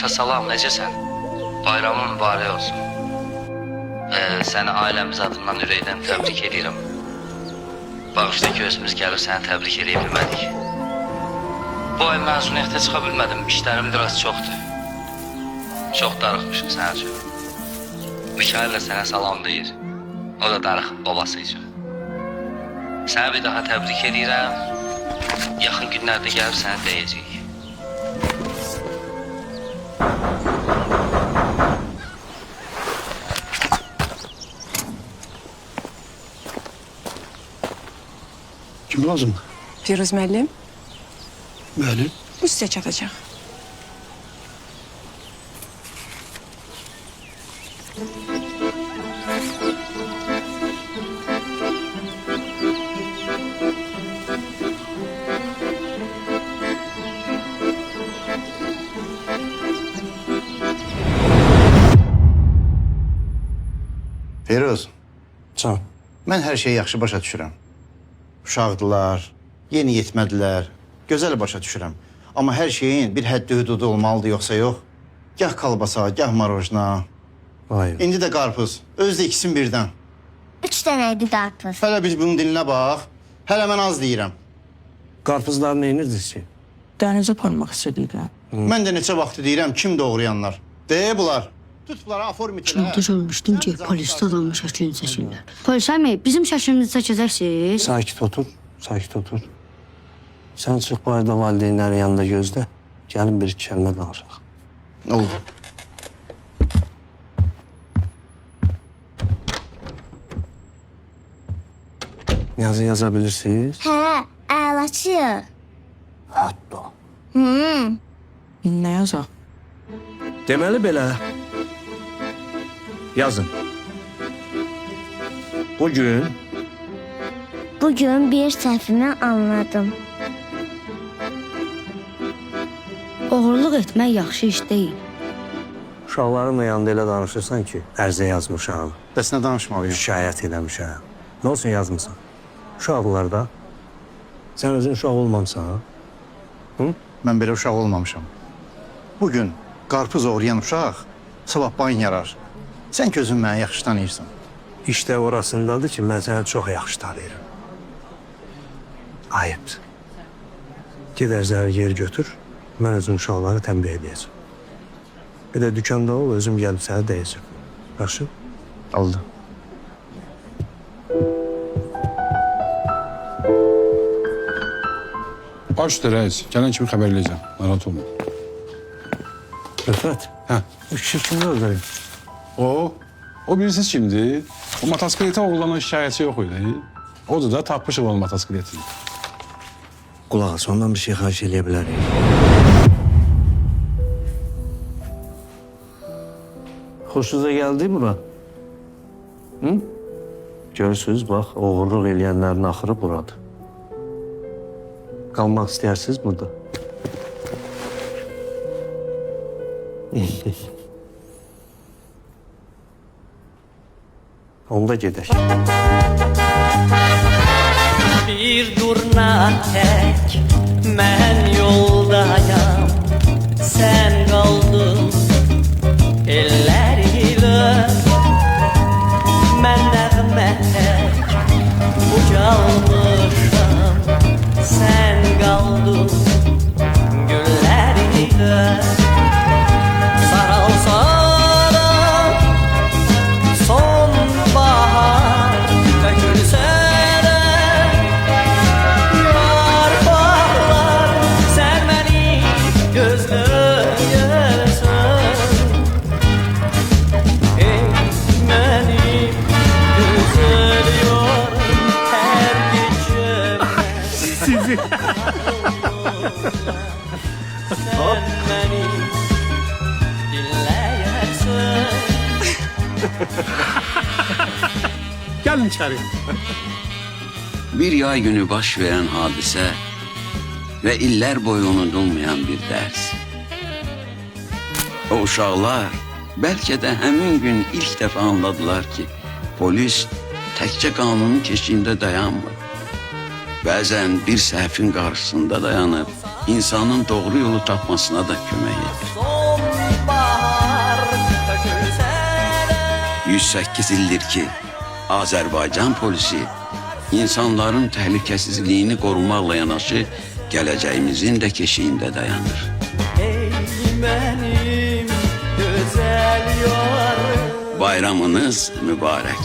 Salam, necəsən? Bayramın mübarək olsun. Səni ailəmiz adından ürəkdən təbrik edirəm. Bağışla ki, özümüz gəlib səni təbrik edə bilmədik. Bu ay məzuniyyətə çıxa bilmədim, işlərim biraz çoxdur. Çox darıxmışım sənin üçün. Mikail də sənə salam deyir. O da darıxıb babası üçün. Səni bir daha təbrik edirəm. Yaxın günlərdə gəlib səni deyəcəyik. Kim lazım? Firuz müəllim, Bəli. bu sizə çatacaq. Firuz, Can. mən hər şeyi yaxşı başa düşürəm. Uşaqdılar, yeni yetmədilər, gözəl başa düşürəm. Amma hər şeyin bir həddi hüdudu olmalıdır, yoxsa yox. Gah kalbasa, gah marojna. Vay. İndi də qarpız, özü də ikisini birdən. 3 dənəydi qarpız. Hələ biz bunun dilinə bax. Hələ mən az deyirəm. Qarpızlar neyinirdiniz ki? Dənizə aparmaq istədik. Mən də neçə vaxtı deyirəm, kim doğrayanlar. De bunlar. Tut bunları aformitlər. Şantaj olmuşdum ki, polisdə adamın şəklini çəkirlər. Polis əmi, bizim şəklimizi çəkəcəksiniz. Sakit otur, sakit otur. Sən çıx bu ayda valideynlərin yanında gözlə. Gəlin bir iki kəlmə danışaq. Nə oldu? Yazı yaza bilirsiniz? Hə, əlaçı. Hətta. Nə yazaq? Deməli belə. Yazın. Bugün Bugün bir səhvimi anladım. Oğurluq etmək yaxşı iş deyil. uşaqların yanında elə danışırsan ki, ərzə yazmışam, Bəs nə danışmalıyım? şikayət eləmişəm. Nə olsun yazmısan? Uşaqlar da. Sən özün uşaq olmamısan, ha? Mən belə uşaq olmamışam. Bugün qarpız oğrayan uşaq sabah ban yarar. Sən ki özün məni yaxşı tanıyırsan. İşte orasındadır ki, mən səni çox yaxşı tanıyırım. Ayıbdır. Gedər zəri yer götür, mən özüm uşaqları tənbih edəcəm. Bir də dükkanda ol, özüm gəlib səni deyəcəm. Yaxşı? Oldu. Baş üstə rəis, gələn kimi xəbərləyəcəm. Narahat olma. Rəfət, Hə, bu kişi kimdə öldüreyim? o bilirsiniz kimdir? O motosikletə oğlanan şikayətçi yox idi. Odur da tapmışıq onun motosikletini. Qulaq as, ondan bir şey xahiş eləyə bilərik. Xoşunuza gəldi bura? Hı? Görürsünüz, bax, oğurluq eləyənlərin axırı buradır. Qalmaq istəyirsiniz burada? Onda gedək. Bir durna tek mən yoldayam, sen kaldın elleriyle. Mən nəğmə tek ucalmışam, sen kaldın gülleriyle. Saralsana sonbahar dökülse de yarpaqlar, sen beni gözləyəsən. Ey mənim gözəl yarım, hər gecəmə sizi sen beni dinləyəsən. Gəlin içəri. Bir yay günü baş veren hadise ve iller boyu unutulmayan bir ders. O uşaqlar belki de həmin gün ilk defa anladılar ki polis təkcə qanunun keşiyində dayanmır. Bazen bir səhvin qarşısında dayanıp insanın doğru yolu tapmasına da kömək edir. Son 108 ildir ki Azərbaycan polisi insanların təhlükəsizliyini qorumaqla yanaşı gələcəyimizin də keşiyində dayanır. Ey benim güzel yarım, Bayramınız mübarək.